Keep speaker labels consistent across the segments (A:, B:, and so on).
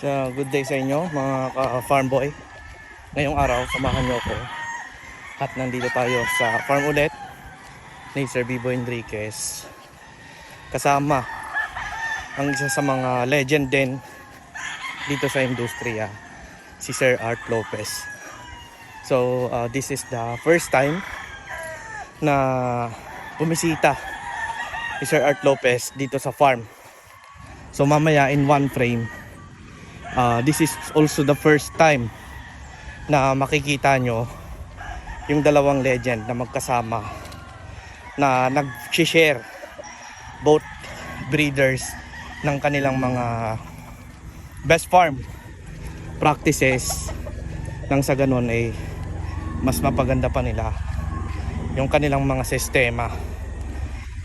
A: So, good day sa inyo mga ka-farm boy. Ngayong araw, samahan nyo ako. At nandito tayo sa farm ulit ni Sir Biboy Enriquez. Kasama ang isa sa mga legend din dito sa industriya, si Sir Art Lopez. So, this is the first time na bumisita si Sir Art Lopez dito sa farm. So, mamaya in one frame, this is also the first time na makikita nyo yung dalawang legend na magkasama na nag-share both breeders ng kanilang mga best farm practices, nang sa ganun ay mas mapaganda pa nila yung kanilang mga sistema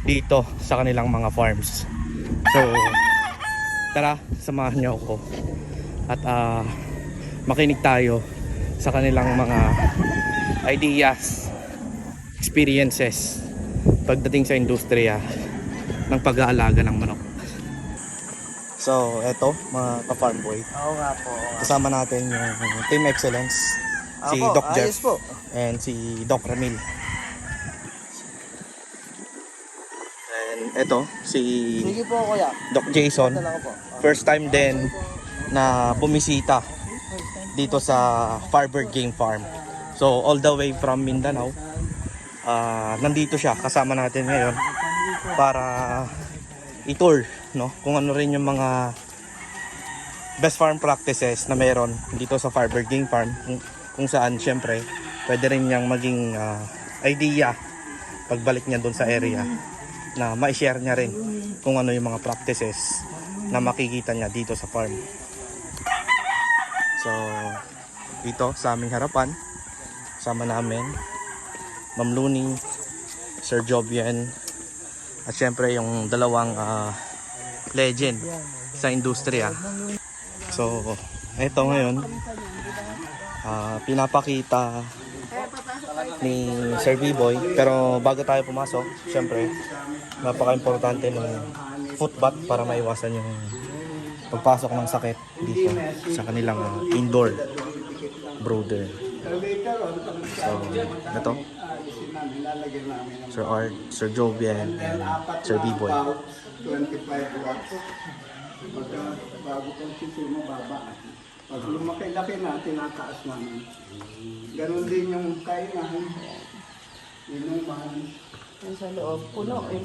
A: dito sa kanilang mga farms. So tara, samahan nyo ako at makinig tayo sa kanilang mga ideas, experiences pagdating sa industriya ng pag-aalaga ng manok. So eto mga ka-farm boy,
B: Oo nga po.
A: kasama natin yung Team Excellence, si
B: Opo,
A: Doc Jeff
B: ayos po.
A: and si Doc Ramil. And eto si
B: Sige po kuya.
A: Doc Jason,
B: Ito lang po.
A: first time din na bumisita dito sa Firebird Game Farm. So all the way from Mindanao, nandito siya kasama natin ngayon para i-tour, no, kung ano rin yung mga best farm practices na meron dito sa Firebird Game Farm, kung saan syempre pwede rin niyang maging idea pagbalik niya doon sa area, na ma-share niya rin kung ano yung mga practices na makikita niya dito sa farm. So dito sa aming harapan, sama namin Ma'am Luni, Sir Jovian, at syempre yung dalawang legend sa industriya. So ito ngayon, pinapakita ni Sir B-Boy. Pero bago tayo pumasok, syempre napaka-importante ng foot bath para maiwasan yung pagpasok ng sakit dito sa kanilang indoor brooder. So ito, Sir Art, Sir Jovian, and Sir B-Boy.
C: 25 watts. Bago kong sisimo, baba. Pag lumaki-laki na, tinataas namin. Ganon din yung kainahan. Inuman.
D: Yung sa loob, puno eh.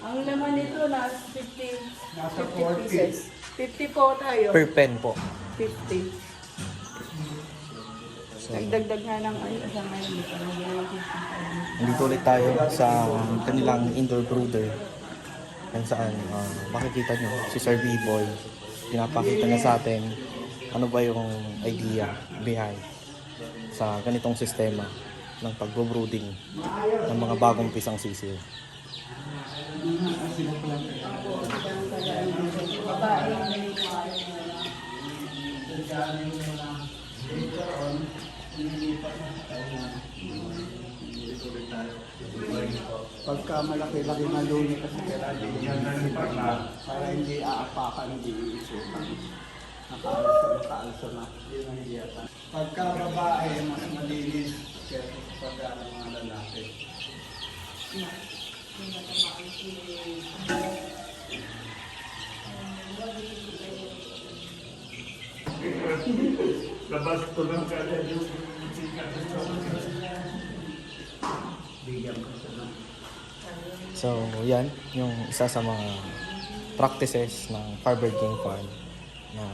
D: Ang laman nito nasa 50,
C: Nasa
D: 50
C: 40.
D: pieces. 50 po tayo.
A: Per pen po.
D: 50.
A: So,
D: Nagdagdag nga ng ay, sa ngayon. Dito na ginawang 50.
A: nandito ulit tayo sa kanilang indoor brooder, kung saan makikita nyo si Sir B-Boy. Pinapakita niya sa atin ano ba yung idea behind sa ganitong sistema ng pagbo-brooding ng mga bagong pisang sisiw.
C: Pagka malaki-laki na luni kasi para hindi aapakan, hindi iisukan. Nakaalsa na. Yun ang hiyatan. Pagka babae, mas malinis kaya pagka ng mga lalaki. Labas ko lang kaya yung bigyan ko siya ng
A: So yan yung isa sa mga practices ng Firebird Game Farm na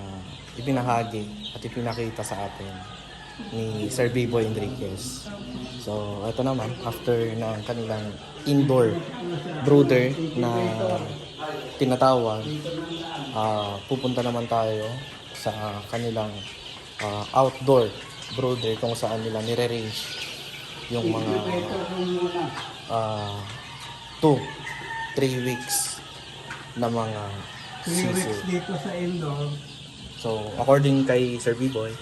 A: ipinahagi at ipinakita sa atin ni Sir Biboy Enriquez. So ito naman, after ng kanilang indoor brooder na tinatawag, pupunta naman tayo sa kanilang outdoor brooder, kung saan nila nire-range yung mga 2-3 weeks na mga
C: 3 weeks
A: sisiw.
C: dito sa indoor.
A: So according kay Sir B-Boy,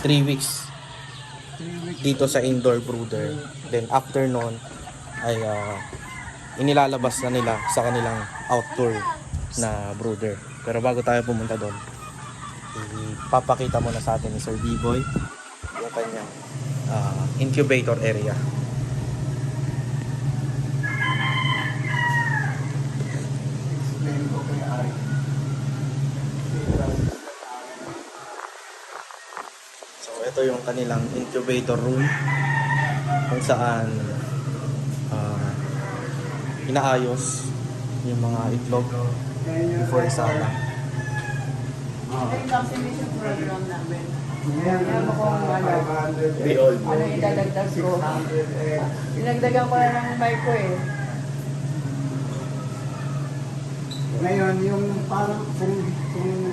A: 3 weeks
C: 3 weeks
A: dito sa indoor brooder. Then after nun ay inilalabas na nila sa kanilang outdoor na brooder. Pero bago tayo pumunta doon, ipapakita muna sa atin ni Sir B-Boy yung kanyang incubator area.
C: Explain ko kay Ari.
A: So ito yung kanilang incubator room kung saan inaayos yung mga itlog before isama.
D: Yung vaccination program namin.
C: Ngayon,
D: Kaya mo kung ano,
C: 500
A: Beyond.
D: ano idadagdag ko.
C: 600 eggs.
D: Dinagdagan ko na ng mic ko eh.
C: Ngayon, yung parang kung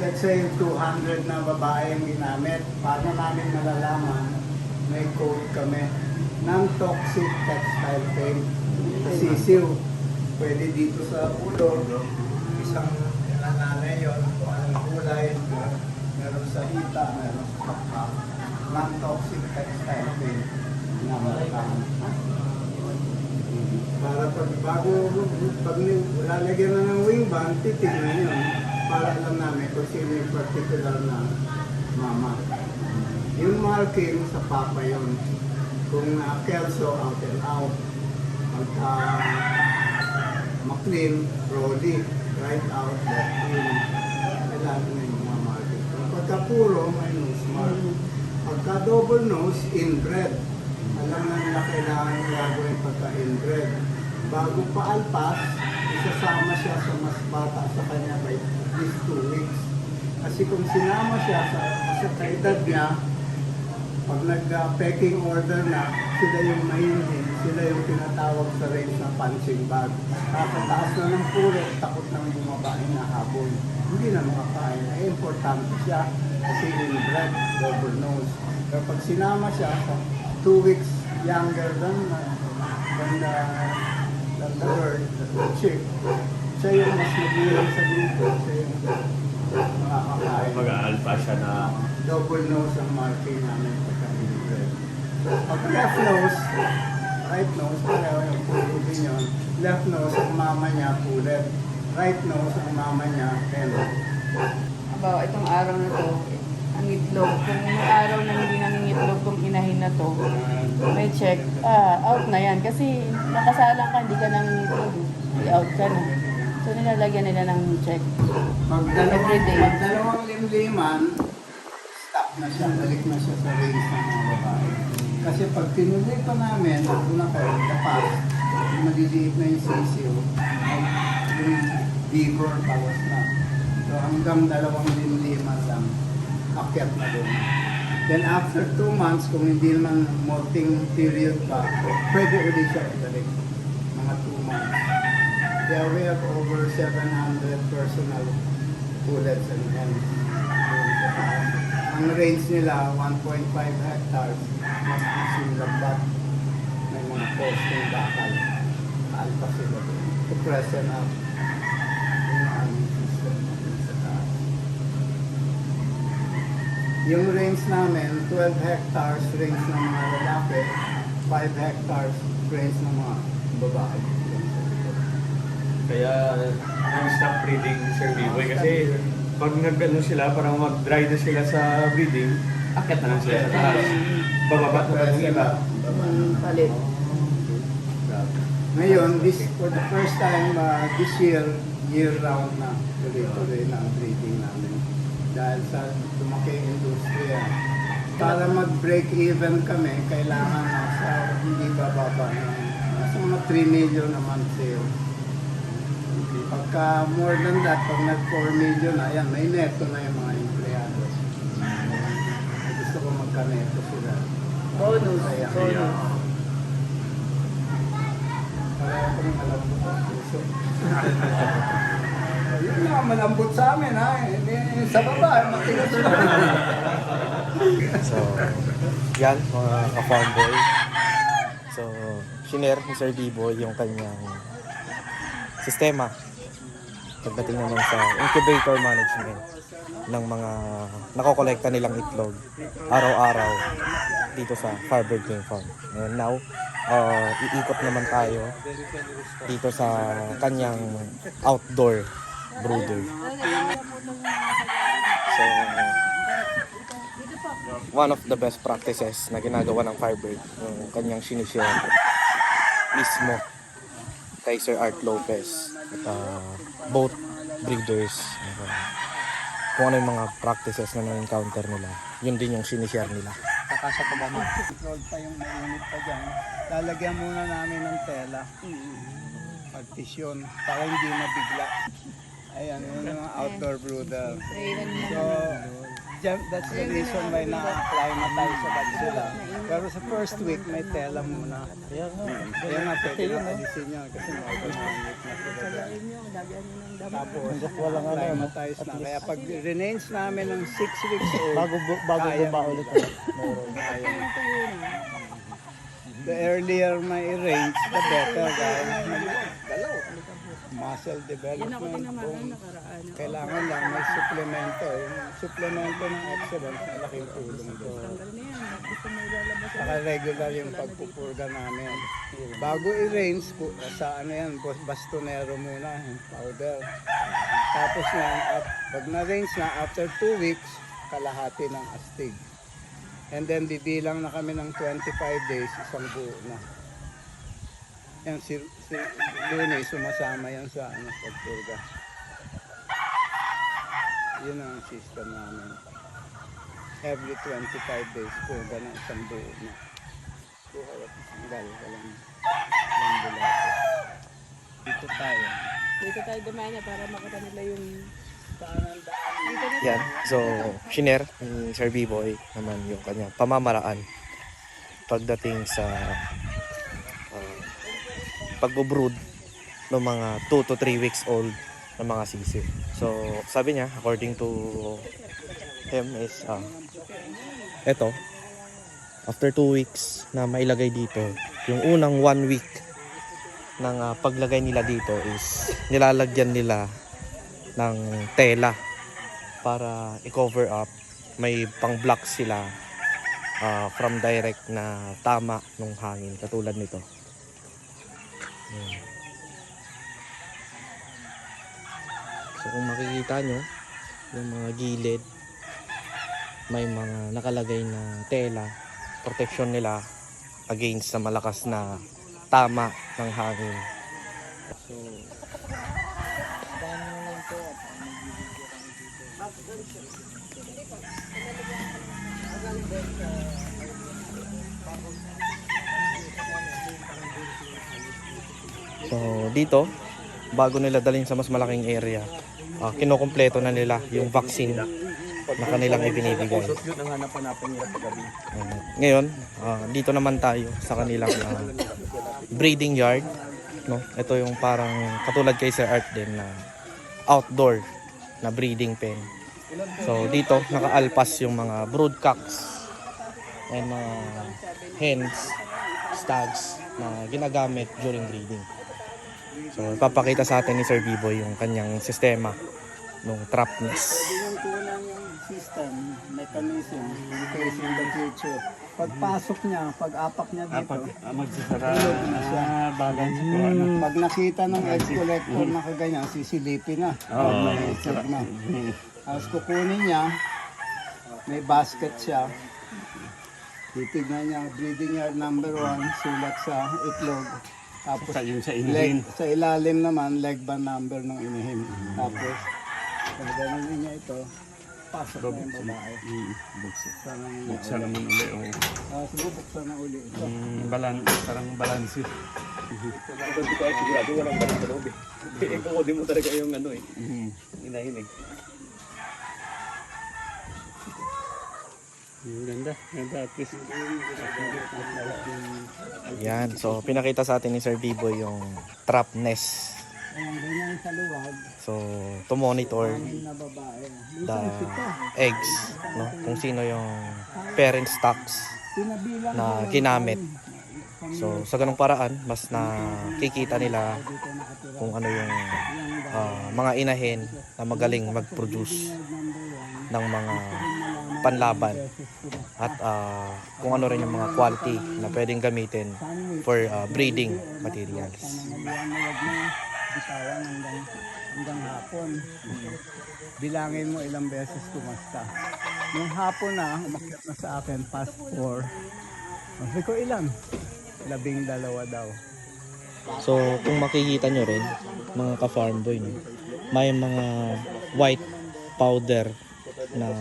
C: let's say 200 na babae ang ginamit, paano namin malalaman? May code kami. Non-toxic textile paint. Sisiw. Pwede dito sa ulo. Isang nanay yun. Kung anong kulay. Meron sa hita. Meron sa pakpak. Non-toxic textile paint. Namalaman. Para pag lalagyan na ng wing band, titignan yun. Para alam namin kung sino yung particular na mama. Yung marking sa papa yun. Kung Kelso, out and out. Pagka McLean, Brody, right out, left in. Kailangan na yung mga marking. Pagka puro, may nose mark. Pagka double nose, inbred. Alam na nila kailangan gagawin pagka-inbred. Bago pa-alpas, isasama siya sa mas bata sa kanya by at least 2 weeks. Kasi kung sinama siya sa kaedad niya, pag nag-pecking order na, sila yung mahindi, sila yung tinatawag sa range na punching bag. Kakataas na ng puro, takot nang bumaba na habol. Hindi na makakain. Ay, importante siya kasi inbred, double nose. Pero pag sinama siya sa 2 weeks younger than the bird, the chick, siya yung mas magulang sa grupo, siya yung makakain.
E: Mag-aalpa siya na
C: Double nose ang marking namin pagka-inbred. So, pag left nose, right nose, pareho yung puro din yun. Left nose, ang mama niya, pulet. Right nose, ang mama niya, hello.
D: Aba, itong araw na to, ang itlog. Kung may araw na hindi nangingitlog tong inahin na to, may check, out na yan. Kasi nakasalang ka, hindi ka nangingitlog. I-out ka na. So nilalagyan nila ng check. Everyday.
C: Pag dalawang limliman, stop na siya, balik na siya sa range ng mga babae. Kasi pag tinuloy pa namin, una kayo, dapat, yung maliliit na yung sisiyo, yung vigor, bawas na. So hanggang dalawang limliman lang, akyat na doon. Then after 2 months, kung hindi naman molting period pa, pwede ulit siya ibalik. Mga 2 months. Yeah, we have over 700 personal pullets and hens. Ang range nila, 1.5 hectares. Mas sinlabat. May mga posting bakal. Alpa sila doon. To present up yung aming system sa taas. Yung range namin, 12 hectares range ng mga lalaki, 5 hectares range ng mga babae.
E: kaya non-stop breeding Sir B-Boy kasi pag nag-ano sila, parang mag-dry na sila sa breeding, akit na lang sila sa taas. Bababa na lang yung iba.
D: Palit.
C: Ngayon, for the first time this year-round na tuloy-tuloy na ang breeding namin. Dahil sa tumaking industriya. Para mag-break even kami, kailangan nasa hindi bababa ng nasa mga 3 million a month sales. Pagka more than that, pag nag-4 million na, yan, may neto na yung mga empleyado. Gusto ko magka-neto sila.
D: Bonus.
C: Kaya,
D: Bonus.
C: Kaya ko rin malambot ang puso. Yun nga, malambot sa amin ha. Sa baba, matigas na.
A: So, yan mga ka-farm boy. So, shinare ni Sir B-Boy yung kanyang sistema pagdating naman sa incubator management ng mga nakokolekta nilang itlog araw-araw dito sa Firebird Game Farm. And now, iikot naman tayo dito sa kanyang outdoor brooder. So, one of the best practices na ginagawa ng Firebird, yung kanyang sinishare mismo kay Sir Art Lopez at both breeders, kung ano yung mga practices na na-encounter nila, yun din yung sinishare nila.
B: Saka sa pagano.
C: Control pa yung mainit pa dyan. Lalagyan muna namin ng tela. Partition para hindi mabigla. Ayan, yun yung mga outdoor brooder. So, that's the reason why na-acclimatize sa bag sila. Pero sa first week, may tela muna. Kaya nga, pwede na alisin yun kasi mag-mainit na sila dyan. Tapos, acclimatize na. Kaya pag renains namin ng 6 weeks old,
B: Bago bumaba ulit.
C: the earlier may range, the better guys. Muscle development. Kailangan lang may suplemento. Yung suplemento ng excellence, malaking tulong to. Saka regular yung pagpupurga namin. Bago i-range, sa ano yan, bastonero muna, powder. Tapos yan, pag na-range na, after 2 weeks, kalahati ng astig. And then bibilang na kami ng 25 days, isang buo na. Yan, si Luni, sumasama yan sa pagpurga. Yun ang system namin. Every 25 days, purga na isang buo na. Tanggal, walang bulato. Dito tayo.
D: Dito tayo dumana para makita nila yung
A: Yan, so shinare ni Sir B-Boy naman yung kanyang pamamaraan pagdating sa pagbo-brood ng mga 2 to 3 weeks old na mga sisir. So sabi niya, according to him is eto, after 2 weeks na mailagay dito, yung unang 1 week ng paglagay nila dito is nilalagyan nila ng tela para i-cover up. May pang-block sila from direct na tama ng hangin katulad nito. So kung makikita nyo yung mga gilid, may mga nakalagay na tela, protection nila against sa malakas na tama ng hangin. So dito, bago nila dalhin sa mas malaking area, kinukumpleto na nila yung vaccine na kanilang ibinibigay. Ngayon, dito naman tayo sa kanilang breeding yard, no? Ito yung parang katulad kay Sir Art din na outdoor na breeding pen. So dito nakaalpas yung mga brood cocks and mga hens, stags na ginagamit during breeding. So papakita sa atin ni Sir B-Boy yung kanyang sistema ng trap nest.
C: Yung tunang yung system, mechanism, in case in the future. Pagpasok niya, pag-apak niya dito,
E: Magsasara
C: na siya.
E: balance po.
C: Pag nakita ng egg collector na kaganyan, sisilipin na. May check na. Tapos kukunin niya, may basket siya. Titignan niya, breeding yard number 1, sulat sa itlog. Tapos sa ilalim naman, leg band number ng inihim. Tapos, pag gano'n niya ito, pasok na yung babae.
E: Buksan naman ulit.
C: Tapos bubuksan na uli ito.
E: Parang balansi. Sigurado walang balansi sa loob eh. Kukunin mo talaga yung ano eh. Hinahinig. Ganda at least.
A: Yan, so pinakita sa atin ni Sir B-Boy yung trap nest.
C: Ayan, ganyan sa luwag,
A: So to monitor
C: na babae.
A: the eggs, no? Kung sino yung parent stocks
C: Pinabilang
A: na ginamit. So sa ganung paraan, mas nakikita nila kung ano yung mga inahin na magaling mag-produce ng mga panlaban at kung ano rin yung mga quality na pwedeng gamitin for breeding materials.
C: hanggang hapon. Bilangin mo ilang beses kumasta. Nung hapon na, umakyat na sa akin, past 4. Sabi ko ilan? 12 daw.
A: So, kung makikita nyo rin, mga ka-farm boy, no, may mga white powder na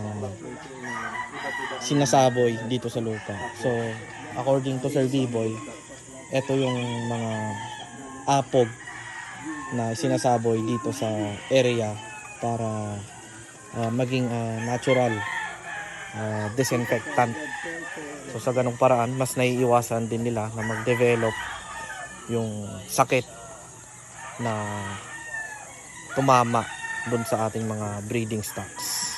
A: sinasaboy dito sa lupa. So, according to Sir B-Boy, ito yung mga apog na sinasaboy dito sa area para maging natural disinfectant. So, sa ganung paraan, mas naiiwasan din nila na mag-develop yung sakit na tumama dun sa ating mga breeding stocks.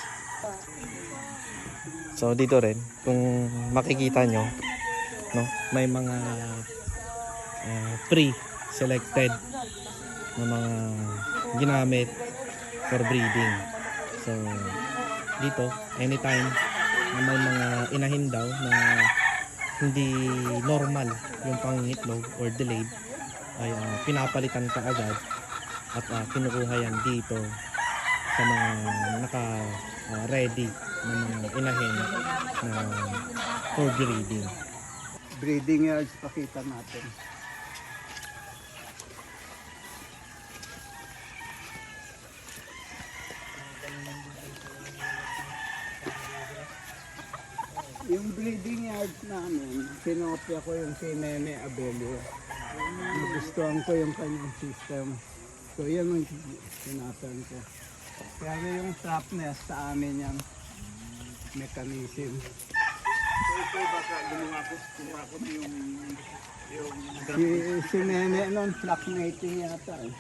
A: So dito rin kung makikita nyo, no, may mga pre-selected na mga ginamit for breeding. So dito anytime na may mga inahin daw na hindi normal yung pangingitlog or delayed, ay pinapalitan ka agad at kinukuha yan dito sa mga naka-ready na mga inahin na for breeding.
C: Breeding yards, pakita natin. Yung breeding yards namin, sinopya ko yung si Nene Abelio. Nagustuhan ko yung kanyang system. So yan ang sinatan ko. Kaya yung trapness sa amin yan, mechanism. So ito baka gumawa ko yung si Nene nun, flock mating yata eh.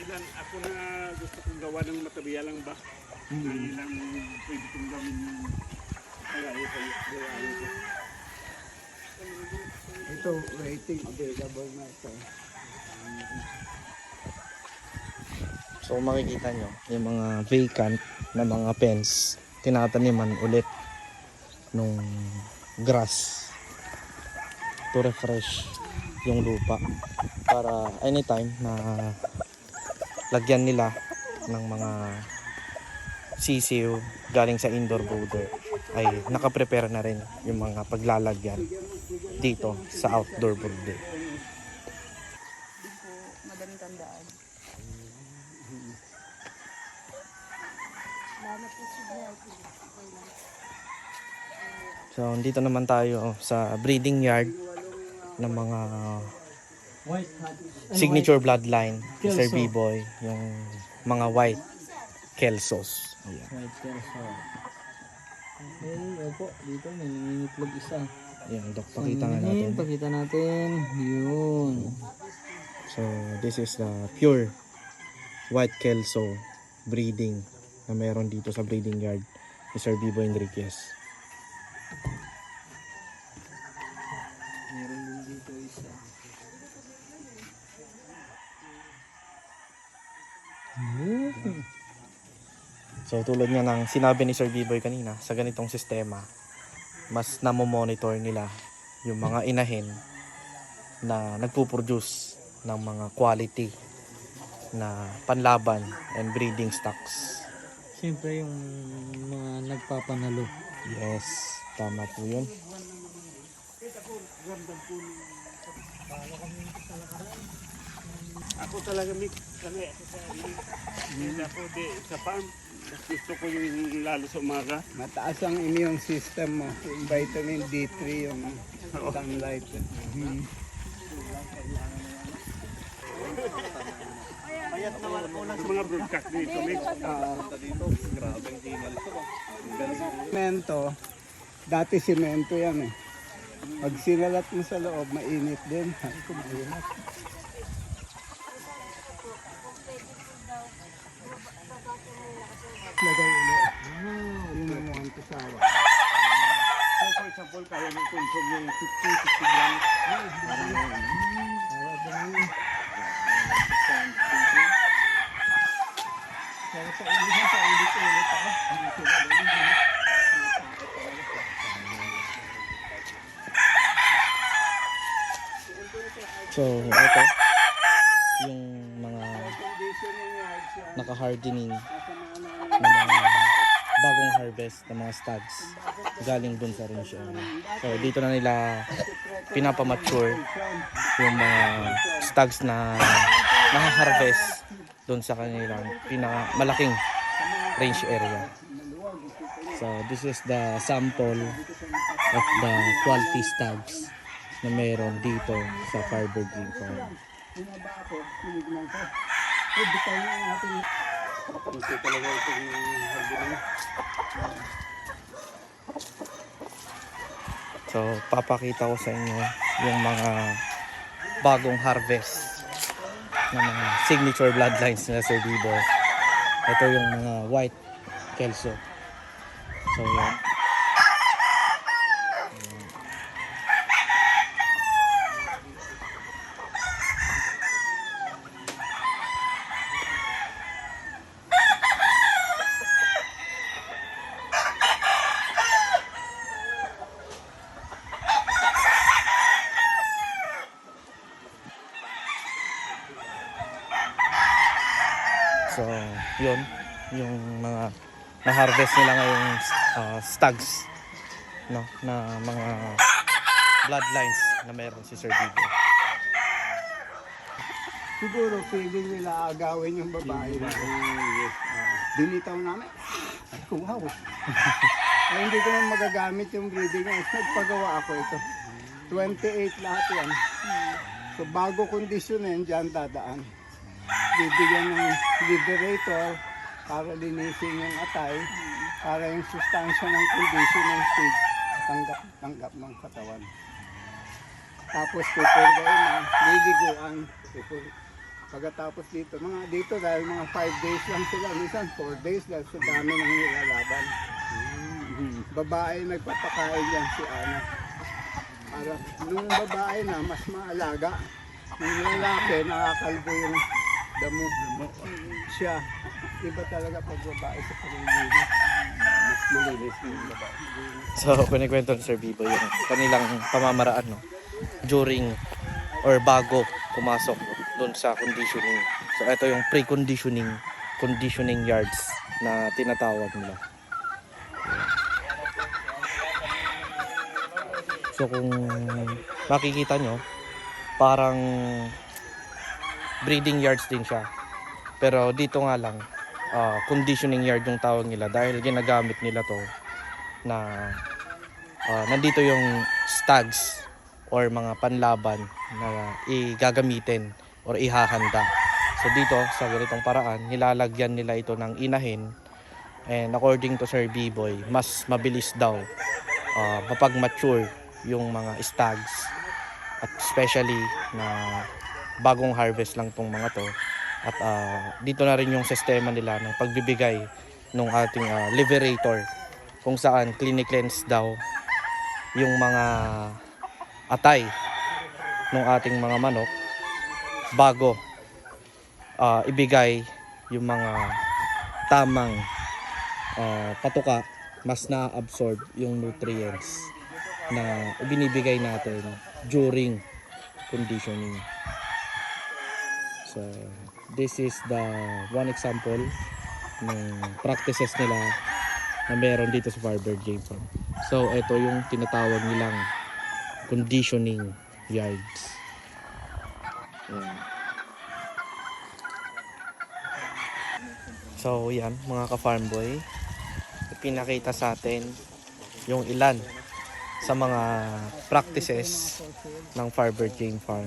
F: Ilan ako na gusto kong gawa ng matabiya lang ba? Na ilang pwede kong gawin yung
C: Ito, waiting available na ito.
A: So makikita nyo yung mga vacant na mga pens, tinataniman ulit nung grass to refresh yung lupa para anytime na lagyan nila ng mga sisiw galing sa indoor brooder ay nakaprepare na rin yung mga paglalagyan dito sa outdoor brooder.
D: Madaling tandaan.
A: So dito naman tayo sa breeding yard ng mga signature bloodline ni Sir B-Boy, yung mga white Kelsos. Ayan.
B: White Kelso. Okay, opo. Dito may nangingitlog isa.
A: Ayan, Dok, pakita nga natin.
B: Pakita natin. Yun.
A: So this is the pure white Kelso breeding na meron dito sa breeding yard ni Sir B-Boy Enriquez.
B: Meron din dito isa.
A: So tulad nga ng sinabi ni Sir B-Boy kanina, sa ganitong sistema, mas namomonitor nila yung mga inahin na nagpuproduce ng mga quality na panlaban and breeding stocks.
B: Siyempre yung mga nagpapanalo.
A: Yes, tama po yun.
F: ako talaga mix kami ako sa hindi ako sa farm. Mas gusto ko yung lalo sa umaga.
C: Mataas ang immune system mo. Yung vitamin D3, yung sunlight.
F: Mga broadcast dito mix.
C: Semento, dati semento yan eh. Pag sinalat mo sa loob, mainit din. Sabi ko, mainit. Lagay ulit. Yun ang mukhang kasawa.
F: So for example, kaya mo consume yung 50 grams.
C: Kaya sa ulit, sa ulit-ulit ako. Hindi sila dali.
A: naka-hardening ng mga bagong harvest ng mga stags galing dun sa range area. So dito na nila pinapamature yung mga stags na naka-harvest dun sa kanilang pinakamalaking range area. So this is the sample of the quality stags na meron dito sa Firebird Game Farm.
C: Pinaba ako, tinignan ko. Bitaw na natin.
F: Ito talaga itong harbinan.
A: So papakita ko sa inyo yung mga bagong harvest ng mga signature bloodlines nila Sir Biboy. Ito yung mga white kelso. So yan. So, yun yung mga na-harvest nila ngayong stags, no, na mga bloodlines na meron si Sir Bibo.
C: Siguro feeling nila agawin yung babae. Dinitaw namin. At wow. Ay, hindi ko naman magagamit yung breeding eggs. Nagpagawa ako ito. 28 lahat yan. So bago kondisyonin, dyan dadaan. Bibigyan ng liberator para linisin yung atay, para yung sustansya ng condition ng feed tanggap ng katawan. Tapos pupurgain na, liliguan. Pagkatapos dito dahil mga 5 days lang sila, minsan 4 days dahil sa dami ng nilalaban. Babae nagpapakain yan si Ana. Para nung babae na mas maalaga, nung lalaki nakakalbo yung damo. Siya, iba talaga pag babae sa pag-iinis. Mas malinis yung babae.
A: So, kunikwento ni Sir Bibo yung kanilang pamamaraan, no, during or bago pumasok doon sa conditioning. So, ito yung conditioning yards na tinatawag nila. So, kung makikita nyo, parang breeding yards din siya. Pero dito nga lang, conditioning yard yung tawag nila dahil ginagamit nila to na nandito yung stags or mga panlaban na igagamitin or ihahanda. So dito sa ganitong paraan, nilalagyan nila ito ng inahin, and according to Sir B-Boy, mas mabilis daw mapag-mature yung mga stags, at especially na bagong harvest lang tong mga to. At dito na rin yung sistema nila ng pagbibigay ng ating liberator, kung saan cleanse daw yung mga atay ng ating mga manok bago ibigay yung mga tamang patuka, mas na-absorb yung nutrients na binibigay natin during conditioning. So this is the one example ng practices nila na meron dito sa Firebird Game Farm. So ito yung tinatawag nilang conditioning yards. Yan. So yan mga ka-farm boy, pinakita sa atin yung ilan sa mga practices ng Firebird Game Farm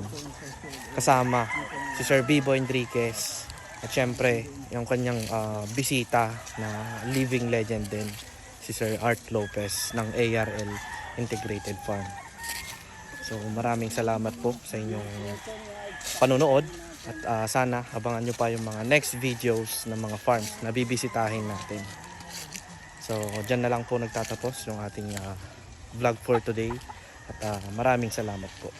A: kasama si Sir Bibo Enriquez, at syempre yung kanyang bisita na living legend din, si Sir Art Lopez ng ARL Integrated Farm. So maraming salamat po sa inyong panonood, at sana abangan nyo pa yung mga next videos ng mga farms na bibisitahin natin. So dyan na lang po nagtatapos yung ating vlog for today, at maraming salamat po.